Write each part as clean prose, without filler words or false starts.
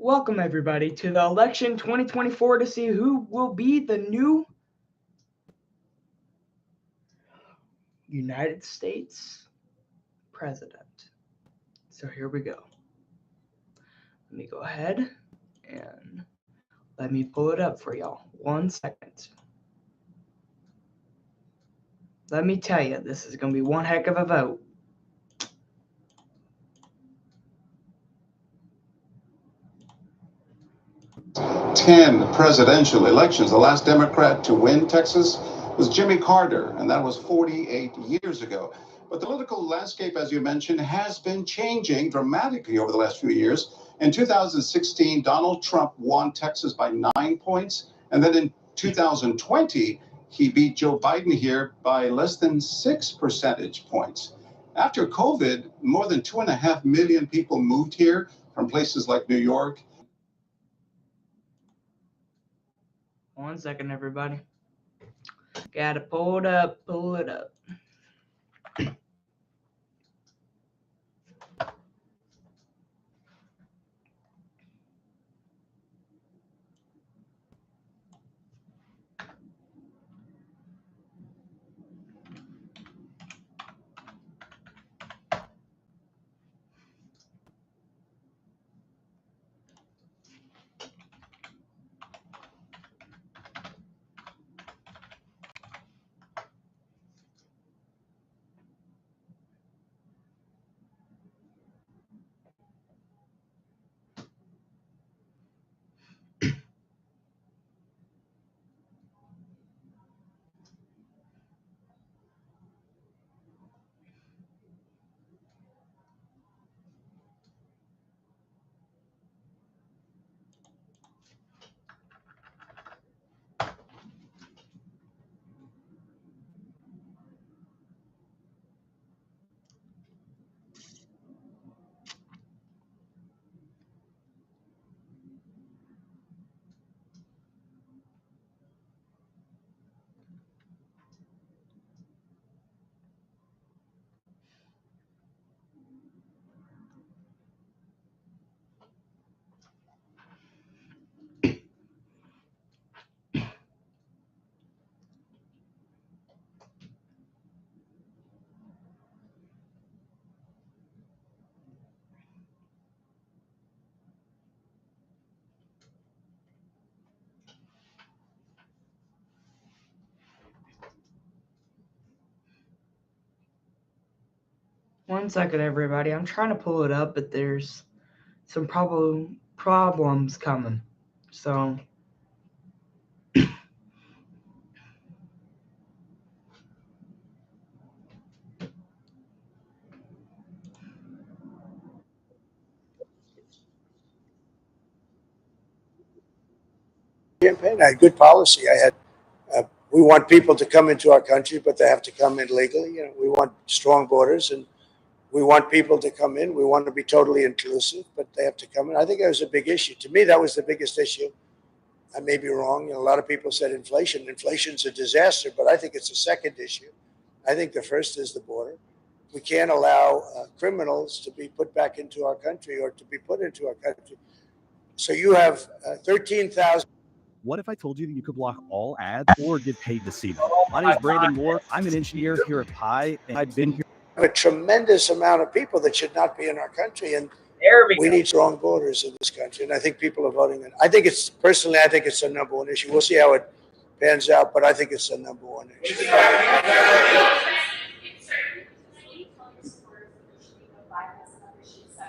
Welcome, everybody, to the election 2024 to see who will be the new United States president. So here we go. Let me go ahead and let me pull it up for y'all. 1 second. Let me tell you, this is going to be one heck of a vote. Ten presidential elections. The last Democrat to win Texas was Jimmy Carter, and that was 48 years ago. But the political landscape, as you mentioned, has been changing dramatically over the last few years. In 2016, Donald Trump won Texas by 9 points. And then in 2020, he beat Joe Biden here by less than 6 percentage points. After COVID, more than 2.5 million people moved here from places like New York. 1 second, everybody. Gotta pull it up, pull it up. One second, everybody. I'm trying to pull it up, but there's some problems coming. So campaign. I had good policy. We want people to come into our country, but they have to come in legally. We want strong borders, and we want people to come in. We want to be totally inclusive, but they have to come in. I think that was a big issue. To me, that was the biggest issue. I may be wrong. A lot of people said inflation. Inflation's a disaster, but I think it's a second issue. I think the first is the border. We can't allow criminals to be put back into our country or to be put into our country. So you have 13,000. What if I told you that you could block all ads or get paid to see them? My name is Brandon Moore. I'm an engineer here at Pi, and I've been here. A tremendous amount of people that should not be in our country, and we need strong borders in this country. And I think people are voting. I think it's the number one issue. We'll see how it pans out, but I think it's the number one issue.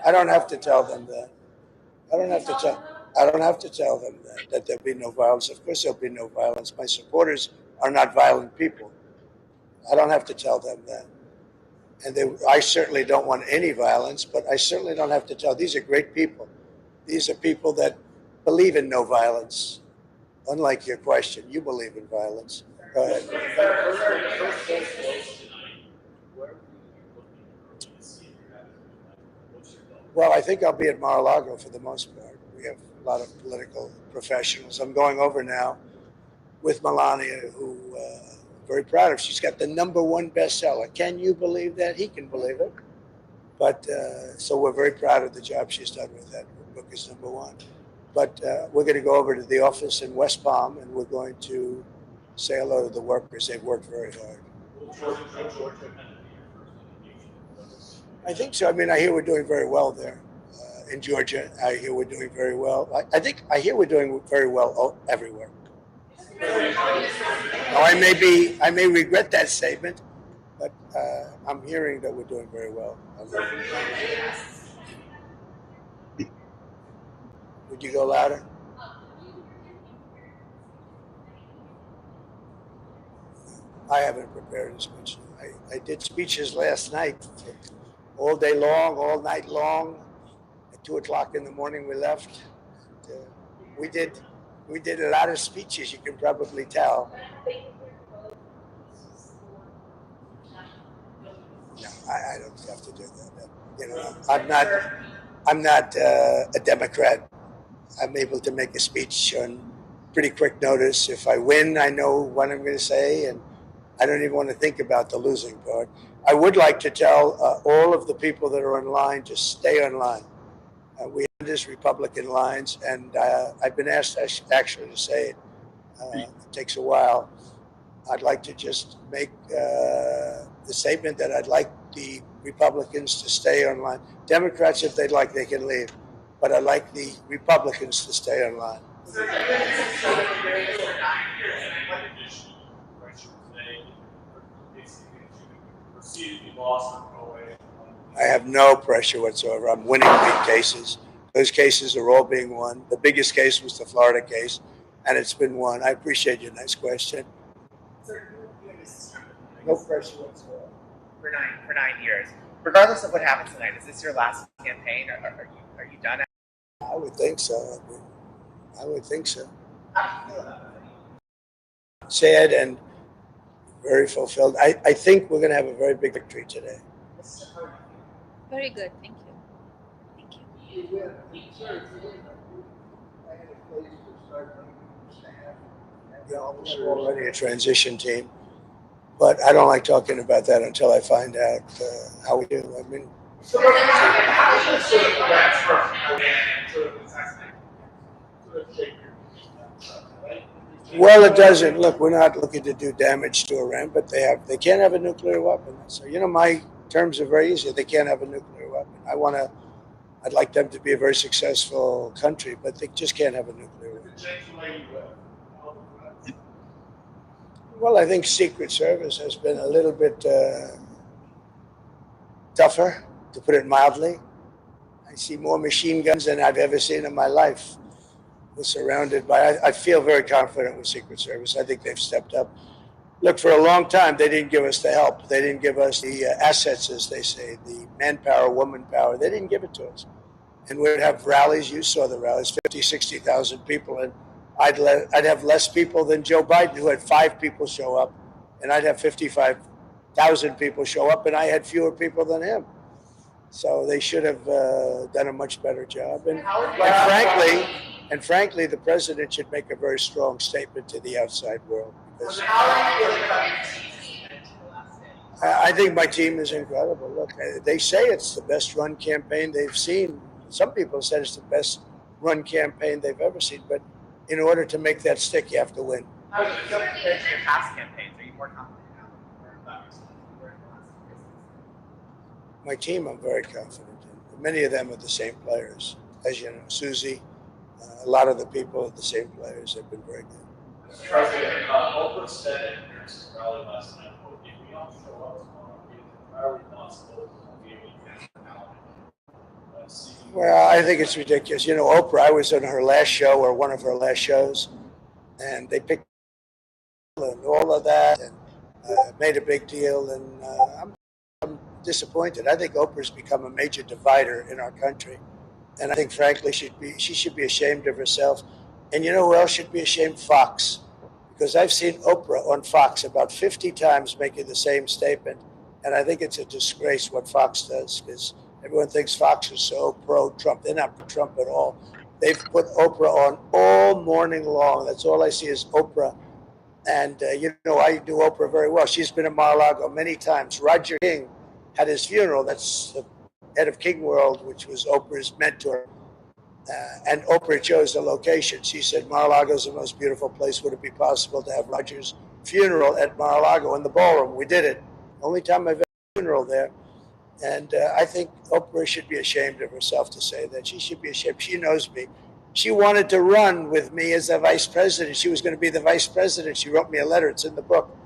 I don't have to tell them that. I don't have to tell them that there'll be no violence. Of course, there'll be no violence. My supporters are not violent people. I don't have to tell them that. And I certainly don't want any violence, but I certainly don't have to tell. These are great people. These are people that believe in no violence. Unlike your question, you believe in violence. Go ahead. Well, I think I'll be at Mar-a-Lago for the most part. We have a lot of political professionals. I'm going over now with Melania, who I'm very proud of. She's got the #1 bestseller. Can you believe that? He can believe it. But so we're very proud of the job she's done with that. Her book is #1. But we're going to go over to the office in West Palm, and we're going to say hello to the workers. They've worked very hard. I think so. I mean, I hear we're doing very well there in Georgia. I hear we're doing very well. I hear we're doing very well everywhere. Now, I may regret that statement, but I'm hearing that we're doing very well. Would you go louder? I haven't prepared a speech. I did speeches last night, all day long, all night long. At 2:00 in the morning, we left. We did a lot of speeches. You can probably tell. No, I don't have to do that. You know, I'm not a Democrat. I'm able to make a speech on pretty quick notice. If I win, I know what I'm going to say, and I don't even want to think about the losing part. I would like to tell all of the people that are online to stay online. We have these Republican lines, and I've been asked actually to say it. It takes a while. I'd like to just make the statement that I'd like the Republicans to stay online. Democrats, if they'd like, they can leave. But I'd like the Republicans to stay online. I have no pressure whatsoever. I'm winning big cases. Those cases are all being won. The biggest case was the Florida case, and it's been won. I appreciate your nice question. No pressure whatsoever. For 9 years. Regardless of what happens tonight, is this your last campaign, or are you done? I would think so. I would think so. Sad and very fulfilled. I think we're going to have a very big victory today. Very good. Thank you. Thank you. We're already a transition team, but I don't like talking about that until I find out how we do. I mean, well, it doesn't. Look, we're not looking to do damage to Iran, but they can't have a nuclear weapon. So, you know, my terms are very easy. They can't have a nuclear weapon. I'd like them to be a very successful country, but they just can't have a nuclear weapon. Well, I think Secret Service has been a little bit tougher, to put it mildly. I see more machine guns than I've ever seen in my life. We're surrounded by, I feel very confident with Secret Service. I think they've stepped up. Look, for a long time, they didn't give us the help. They didn't give us the assets, as they say, the manpower, woman power. They didn't give it to us. And we'd have rallies. You saw the rallies, 50, 60,000 people. And I'd have less people than Joe Biden, who had 5 people show up. And I'd have 55,000 people show up, and I had fewer people than him. So they should have done a much better job. And frankly, the president should make a very strong statement to the outside world. Because I think my team is incredible. Look, they say it's the best run campaign they've seen. Some people said it's the best run campaign they've ever seen. But in order to make that stick, you have to win. How do you feel compared to your past campaigns? Are you more confident now? My team, I'm very confident in. Many of them are the same players. As you know, Susie, a lot of the people are the same players. They've been very good. Mr. President, Oprah said in her rally last night, if we don't show up tomorrow, it's entirely possible to be able to Well, I think it's ridiculous. You know, Oprah, I was on her last show, or one of her last shows, and they picked and all of that and made a big deal. And I'm disappointed. I think Oprah's become a major divider in our country. And I think, frankly, she should be ashamed of herself. And you know who else should be ashamed? Fox. Because I've seen Oprah on Fox about 50 times making the same statement. And I think it's a disgrace what Fox does, because everyone thinks Fox is so pro-Trump. They're not pro-Trump at all. They've put Oprah on all morning long. That's all I see is Oprah. And, you know, I do Oprah very well. She's been in Mar-a-Lago many times. Roger King had his funeral. That's the head of King World, which was Oprah's mentor. And Oprah chose the location. She said, Mar-a-Lago is the most beautiful place. Would it be possible to have Roger's funeral at Mar-a-Lago in the ballroom? We did it. Only time I've had a funeral there. And I think Oprah should be ashamed of herself to say that. She should be ashamed. She knows me. She wanted to run with me as the vice president. She was going to be the vice president. She wrote me a letter. It's in the book.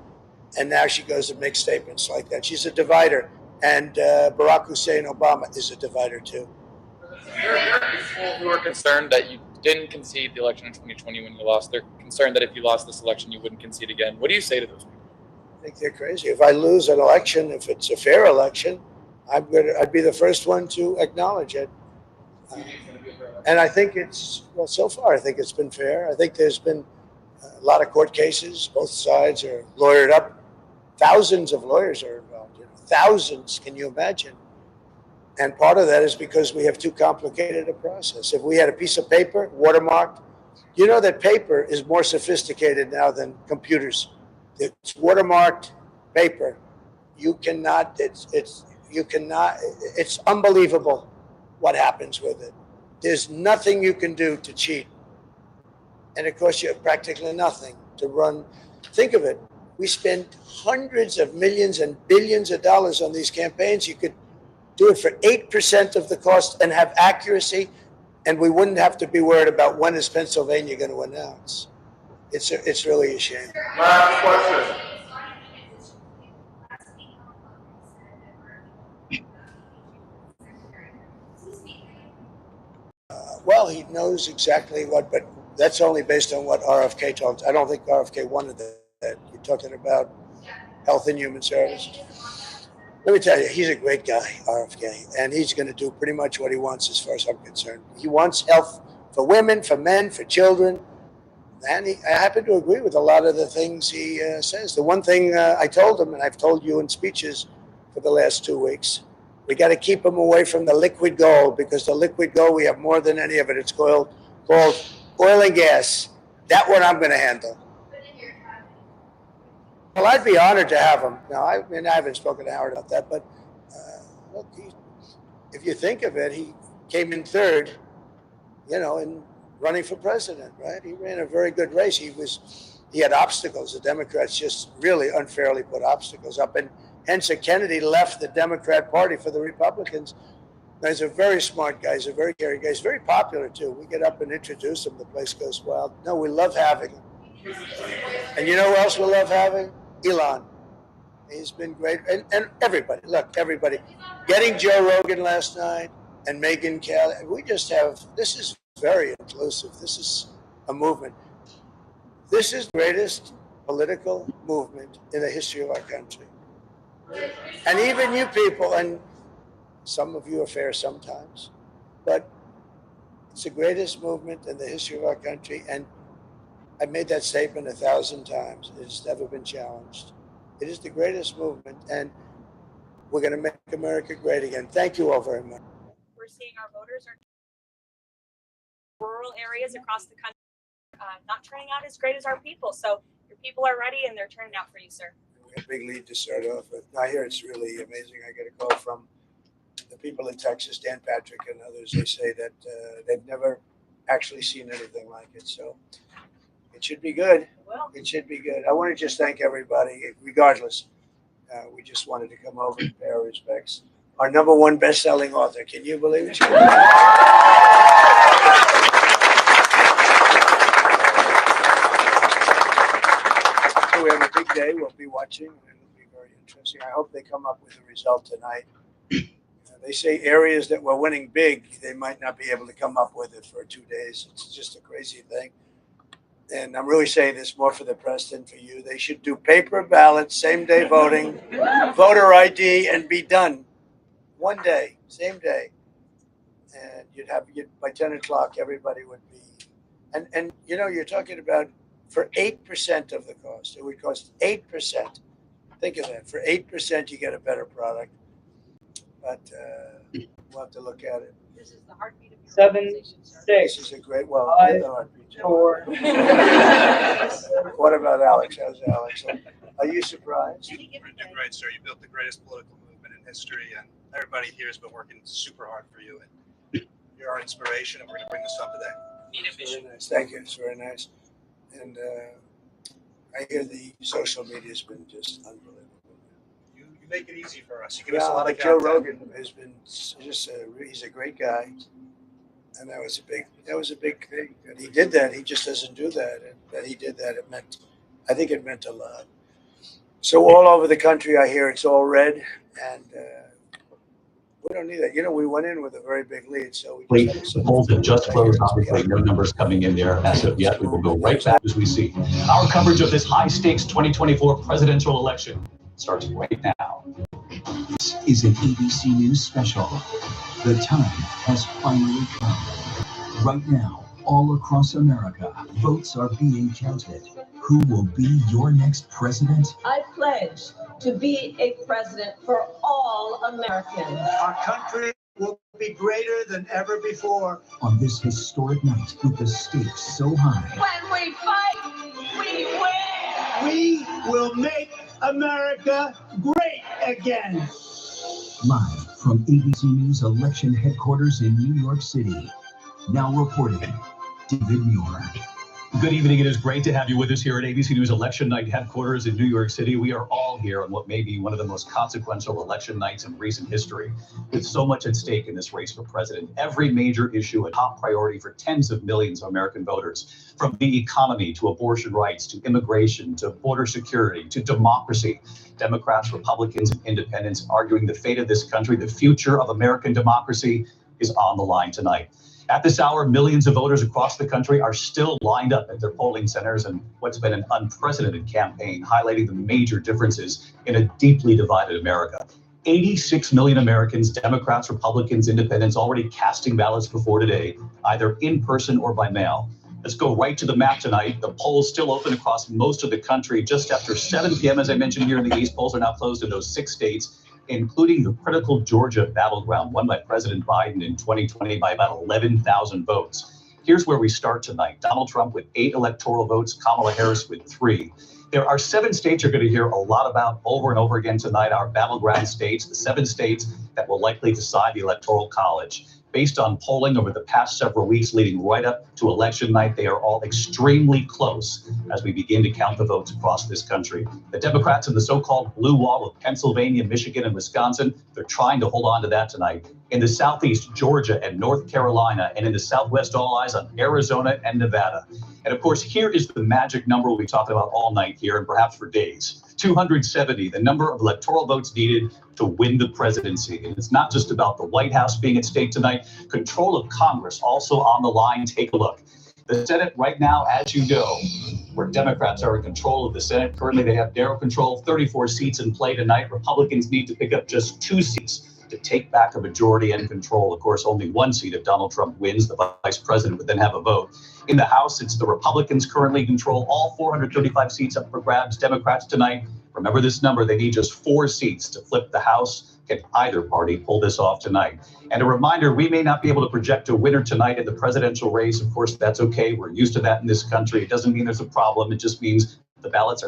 And now she goes and makes statements like that. She's a divider. And Barack Hussein Obama is a divider, too. There are people who are concerned that you didn't concede the election in 2020 when you lost. They're concerned that if you lost this election, you wouldn't concede again. What do you say to those people? I think they're crazy. If I lose an election, if it's a fair election, I'd be the first one to acknowledge it. And I think so far, I think it's been fair. I think there's been a lot of court cases. Both sides are lawyered up. Thousands of lawyers are involved. Thousands, can you imagine? And part of that is because we have too complicated a process. If we had a piece of paper watermarked, you know that paper is more sophisticated now than computers. It's watermarked paper. It's unbelievable what happens with it. There's nothing you can do to cheat. And it costs you practically nothing to run. Think of it. We spend hundreds of millions and billions of dollars on these campaigns. You could do it for 8% of the cost and have accuracy, and we wouldn't have to be worried about when is Pennsylvania going to announce. It's really a shame. Last question. Well, he knows exactly what, but that's only based on what RFK told us. I don't think RFK wanted that. You're talking about Health and Human Services. Let me tell you, he's a great guy, RFK, and he's going to do pretty much what he wants as far as I'm concerned. He wants health for women, for men, for children, and I happen to agree with a lot of the things he says. The one thing I told him, and I've told you in speeches for the last 2 weeks, we got to keep him away from the liquid gold, because the liquid gold, we have more than any of it. It's called oil and gas. That one I'm going to handle. Well, I'd be honored to have him. Now, I haven't spoken to Howard about that, but look, if you think of it, he came in third, in running for president, right? He ran a very good race. He had obstacles. The Democrats just really unfairly put obstacles up, and hence Kennedy left the Democrat Party for the Republicans. Now, he's a very smart guy. He's a very caring guy. He's very popular, too. We get up and introduce him. The place goes wild. No, we love having him. And you know who else we love having? Elon. He's been great. And everybody, getting Joe Rogan last night and Megyn Kelly, this is very inclusive. This is a movement. This is the greatest political movement in the history of our country. And even you people, and some of you are fair sometimes, but it's the greatest movement in the history of our country. And I made that statement 1,000 times. It's never been challenged. It is the greatest movement, and we're going to make America great again. Thank you all very much. We're seeing our voters are rural areas across the country not turning out as great as our people. So your people are ready, and they're turning out for you, sir. We had a big lead to start off with. I hear it's really amazing. I get a call from the people in Texas, Dan Patrick and others. They say that they've never actually seen anything like it. So it should be good. Well, it should be good. I want to just thank everybody, regardless. We just wanted to come over and pay our respects. Our #1 best-selling author. Can you believe it? So we have a big day. We'll be watching, and it'll be very interesting. I hope they come up with a result tonight. They say areas that were winning big, they might not be able to come up with it for 2 days. It's just a crazy thing. And I'm really saying this more for the press than for you. They should do paper ballots, same-day voting, voter ID, and be done. 1 day, same day. And by 10 o'clock, everybody would be. And you're talking about for 8% of the cost. It would cost 8%. Think of that. For 8%, you get a better product. But we'll have to look at it. this is the heartbeat of your 7, organization, sir. 6, This is a great, well, 5, the heartbeat. 4. What about Alex? How's Alex? Are you surprised? Any given You're day. great, sir. You built the greatest political movement in history, and everybody here has been working super hard for you. And You're our inspiration, and we're going to bring this up today. It's very nice. Thank you. It's very nice. And I hear the social media has been just unbelievable. You make it easy for us. You give us a lot of Joe content. Rogan has been just he's a great guy, and that was a big thing. And he did that. He just doesn't do that, and that he did that. I think it meant a lot. So all over the country, I hear it's all red, and we don't need that. You know, we went in with a very big lead, so we just The polls have just closed. Obviously, no numbers coming in there as of yet. We will go right back as we see. Our coverage of this high-stakes 2024 presidential election starts right now. This is an ABC News special. The time has finally come. Right now, all across America, votes are being counted. Who will be your next president? I pledge to be a president for all Americans. Our country will be greater than ever before. On this historic night with the stakes so high, When we fight, we win! We will make America great again. live from ABC News election headquarters in New York City. Now reporting, David Muir. Good evening. It is great to have you with us here at ABC News Election Night headquarters in New York City. We are all here on what may be one of the most consequential election nights in recent history. With so much at stake in this race for president, every major issue a top priority for tens of millions of American voters. From the economy to abortion rights to immigration to border security to democracy. Democrats, Republicans, and independents arguing the fate of this country, the future of American democracy is on the line tonight. At this hour, millions of voters across the country are still lined up at their polling centers in what's been an unprecedented campaign, highlighting the major differences in a deeply divided America. 86 million Americans, Democrats, Republicans, independents, already casting ballots before today, either in person or by mail. Let's go right to the map tonight. The polls still open across most of the country just after 7 p.m. As I mentioned here in the East, polls are now closed in those 6 states, including the critical Georgia battleground won by President Biden in 2020 by about 11,000 votes. Here's where we start tonight. Donald Trump with 8 electoral votes, Kamala Harris with 3. There are 7 states you're going to hear a lot about over and over again tonight, our battleground states, the 7 states that will likely decide the Electoral College. Based on polling over the past several weeks leading right up to election night, they are all extremely close as we begin to count the votes across this country. The Democrats in the so-called blue wall of Pennsylvania, Michigan, and Wisconsin, they're trying to hold on to that tonight. In the Southeast, Georgia and North Carolina, and in the Southwest, all eyes on Arizona and Nevada. And of course, here is the magic number we'll be talking about all night here and perhaps for days. 270, the number of electoral votes needed to win the presidency. And it's not just about the White House being at stake tonight. Control of Congress also on the line. Take a look. The Senate right now, as you know, where Democrats are in control of the Senate. Currently, they have narrow control, 34 seats in play tonight. Republicans need to pick up just 2 seats to take back a majority and control. Of course, only 1 seat if Donald Trump wins. The vice president would then have a vote. In the House, it's the Republicans currently control all 435 seats up for grabs. Democrats tonight, remember this number, they need just 4 seats to flip the House. Can either party pull this off tonight? And a reminder, we may not be able to project a winner tonight in the presidential race. Of course, that's okay. We're used to that in this country. It doesn't mean there's a problem. It just means the ballots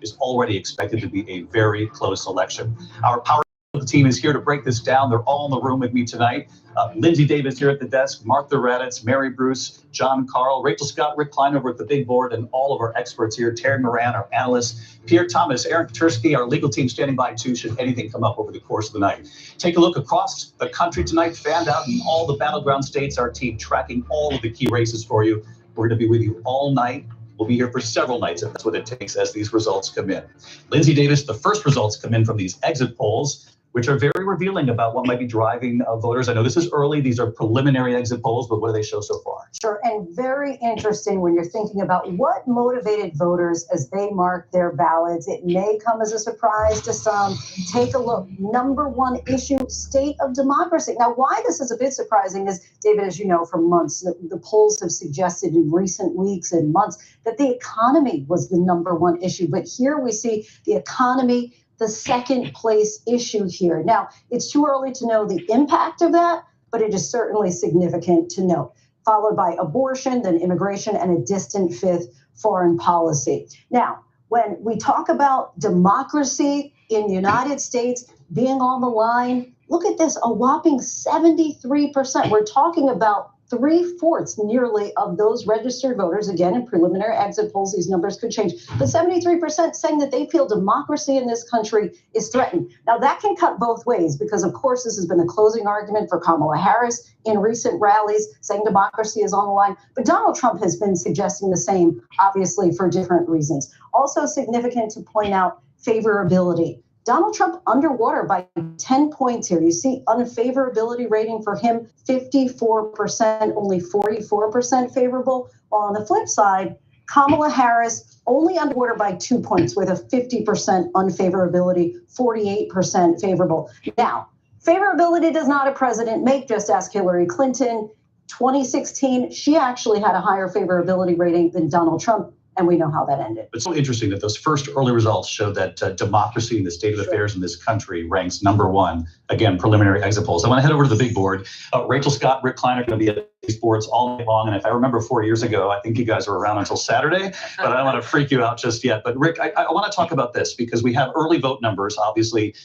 is already expected to be a very close election. Our power team is here to break this down. They're all in the room with me tonight. Lindsay Davis here at the desk, Martha Raddatz, Mary Bruce, John Carl, Rachel Scott, Rick Klein over at the big board, and all of our experts here, Terry Moran, our analyst, Pierre Thomas, Aaron Tursky, our legal team standing by too, should anything come up over the course of the night. Take a look across the country tonight, fanned out in all the battleground states, our team tracking all of the key races for you. We're going to be with you all night. We'll be here for several nights if that's what it takes as these results come in. Lindsay Davis, the first results come in from these exit polls, which are very revealing about what might be driving voters. I know this is early. These are preliminary exit polls, but what do they show so far? Sure, and very interesting when you're thinking about what motivated voters as they mark their ballots. It may come as a surprise to some. Take a look. Number 1 issue, state of democracy. Now, why this is a bit surprising is, David, as you know, for months, the polls have suggested in recent weeks and months that the economy was the number 1 issue. But here we see the economy, the second place issue here. Now, it's too early to know the impact of that, but it is certainly significant to note, followed by abortion, then immigration, and a distant 5th, foreign policy. Now, when we talk about democracy in the United States being on the line, Look at this, a whopping 73%. We're talking about 3/4 nearly of those registered voters, again, in preliminary exit polls, these numbers could change, but 73% saying that they feel democracy in this country is threatened. Now, that can cut both ways because, of course, this has been a closing argument for Kamala Harris in recent rallies, saying democracy is on the line. But Donald Trump has been suggesting the same, obviously, for different reasons. Also significant to point out favorability. Donald Trump underwater by 10 points here. You see unfavorability rating for him, 54%, only 44% favorable. While on the flip side, Kamala Harris only underwater by 2 points with a 50% unfavorability, 48% favorable. Now, favorability does not a president make. Just ask Hillary Clinton. 2016, she actually had a higher favorability rating than Donald Trump. And we know how that ended. It's so interesting that those first early results show that democracy and the state of affairs in this country ranks #1. Again, preliminary exit polls. I want to head over to the big board. Rachel Scott, Rick Klein are going to be at these boards all night long. And if I remember 4 years ago, I think you guys were around until Saturday, but I don't want to freak you out just yet. But Rick, I want to talk about this because we have early vote numbers. Obviously,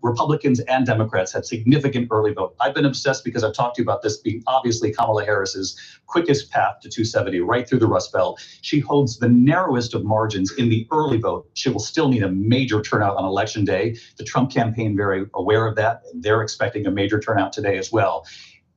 Republicans and Democrats had significant early vote. I've been obsessed because I've talked to you about this being obviously Kamala Harris's quickest path to 270 right through the Rust Belt. She holds the narrowest of margins in the early vote. She will still need a major turnout on Election Day. The Trump campaign very aware of that. They're expecting a major turnout today as well.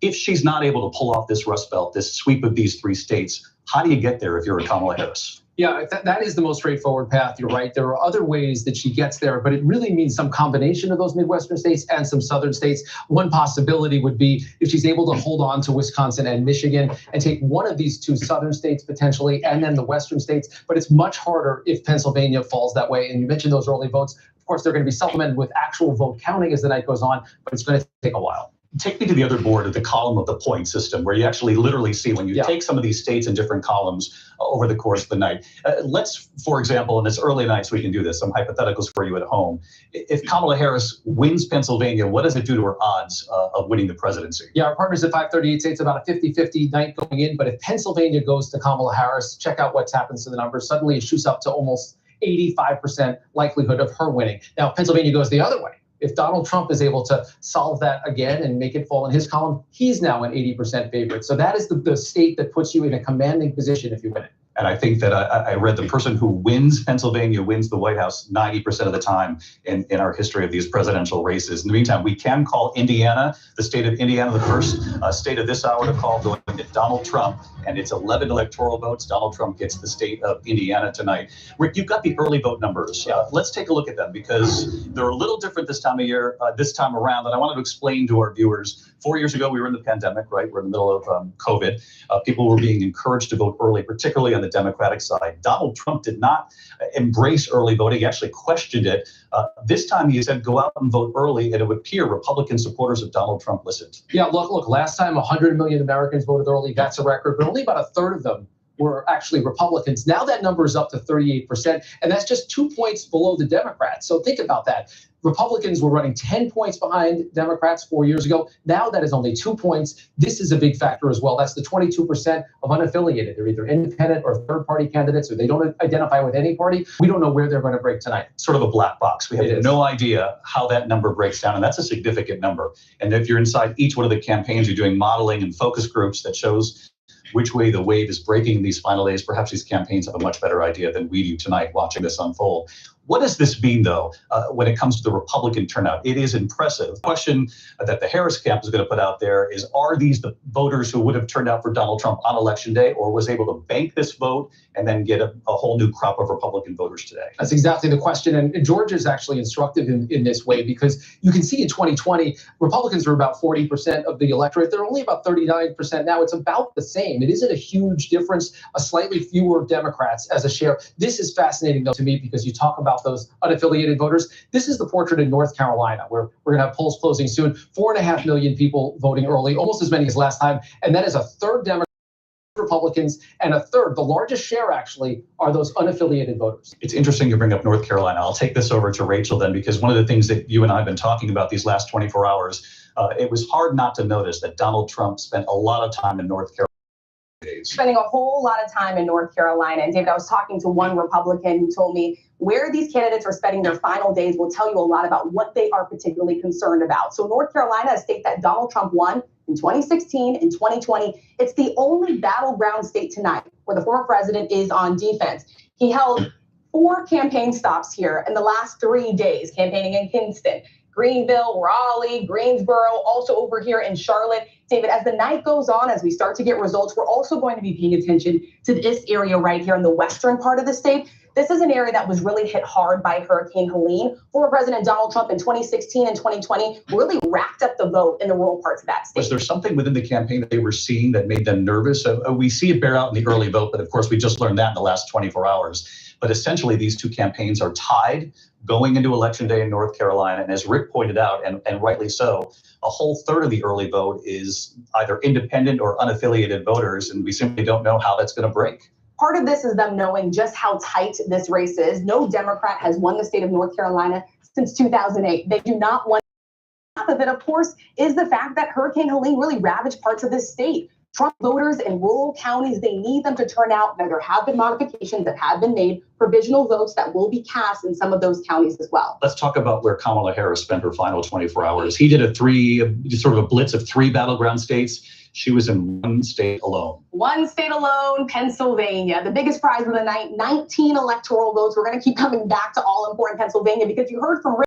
If she's not able to pull off this Rust Belt, this sweep of these 3 states, how do you get there if you're a Kamala Harris? Yeah, that is the most straightforward path. You're right. There are other ways that she gets there, but it really means some combination of those Midwestern states and some Southern states. One possibility would be if she's able to hold on to Wisconsin and Michigan and take one of these 2 Southern states potentially, and then the Western states. But it's much harder if Pennsylvania falls that way. And you mentioned those early votes. Of course, they're going to be supplemented with actual vote counting as the night goes on, but it's going to take a while. Take me to the other board of the column of the point system, where you actually literally see when you take some of these states in different columns over the course of the night. Let's, for example, and it's early night, so we can do this, some hypotheticals for you at home. If Kamala Harris wins Pennsylvania, what does it do to her odds of winning the presidency? Yeah, our partners at 538 say it's about a 50-50 night going in. But if Pennsylvania goes to Kamala Harris, check out what happens to the numbers. Suddenly it shoots up to almost 85% likelihood of her winning. Now, if Pennsylvania goes the other way, if Donald Trump is able to solve that again and make it fall in his column, he's now an 80% favorite. So that is the state that puts you in a commanding position if you win it. And I think that I read the person who wins Pennsylvania wins the White House 90% of the time in our history of these presidential races. In the meantime, we can call Indiana, the state of Indiana, the first state of this hour to call, going to Donald Trump. And it's 11 electoral votes. Donald Trump gets the state of Indiana tonight. Rick, you've got the early vote numbers. Let's take a look at them because they're a little different this time of year, this time around. And I wanted to explain to our viewers, 4 years ago, we were in the pandemic, right? We're in the middle of COVID. People were being encouraged to vote early, particularly on the Democratic side. Donald Trump did not embrace early voting. He actually questioned it. This time he said, go out and vote early. And it would appear Republican supporters of Donald Trump listened. Yeah, look, last time 100 million Americans voted early. That's a record, but only about a third of them were actually Republicans. Now that number is up to 38%, and that's just 2 points below the Democrats. So think about that. Republicans were running 10 points behind Democrats 4 years ago. Now that is only 2 points. This is a big factor as well. That's the 22% of unaffiliated. They're either independent or third-party candidates, or they don't identify with any party. We don't know where they're going to break tonight. Sort of a black box. We have no idea how that number breaks down, and that's a significant number. And if you're inside each one of the campaigns, you're doing modeling and focus groups that shows which way the wave is breaking in these final days. Perhaps these campaigns have a much better idea than we do tonight watching this unfold. What does this mean, though, when it comes to the Republican turnout? It is impressive. The question that the Harris camp is going to put out there is, are these the voters who would have turned out for Donald Trump on Election Day, or was able to bank this vote and then get a whole new crop of Republican voters today? That's exactly the question. And Georgia is actually instructive in this way, because you can see in 2020, Republicans were about 40% of the electorate. They're only about 39% now. It's about the same. It isn't a huge difference, a slightly fewer Democrats as a share. This is fascinating, though, to me, because you talk about those unaffiliated voters. This is the portrait in North Carolina, where we're going to have polls closing soon. 4.5 million people voting early, almost as many as last time. And that is a third Democrat, Republicans, and a third, the largest share actually, are those unaffiliated voters. It's interesting you bring up North Carolina. I'll take this over to Rachel then, because one of the things that you and I have been talking about these last 24 hours, it was hard not to notice that Donald Trump spent a lot of time in North Carolina. spending a whole lot of time in North Carolina. And David, I was talking to one Republican who told me where these candidates are spending their final days will tell you a lot about what they are particularly concerned about. So North Carolina, a state that Donald Trump won in 2016 and 2020, it's the only battleground state tonight where the former president is on defense. He held 4 campaign stops here in the last 3 days, campaigning in Kinston, Greenville, Raleigh, Greensboro, also over here in Charlotte. David, as the night goes on, as we start to get results, we're also going to be paying attention to this area right here in the western part of the state. This is an area that was really hit hard by Hurricane Helene. Former President Donald Trump in 2016 and 2020 really racked up the vote in the rural parts of that state. Was there something within the campaign that they were seeing that made them nervous? We see it bear out in the early vote, but of course we just learned that in the last 24 hours. But essentially these two campaigns are tied going into Election Day in North Carolina. And as Rick pointed out, and rightly so, a whole third of the early vote is either independent or unaffiliated voters, and we simply don't know how that's going to break. Part of this is them knowing just how tight this race is. No Democrat has won the state of North Carolina since 2008. They do not want. Half of it, of course, is the fact that Hurricane Helene really ravaged parts of this state. Trump voters in rural counties, they need them to turn out. Now, there have been modifications that have been made, provisional votes that will be cast in some of those counties as well. Let's talk about where Kamala Harris spent her final 24 hours. He did a blitz of 3 battleground states. She was in 1 state alone. 1 state alone, Pennsylvania. The biggest prize of the night, 19 electoral votes. We're going to keep coming back to all important Pennsylvania because you heard from Rick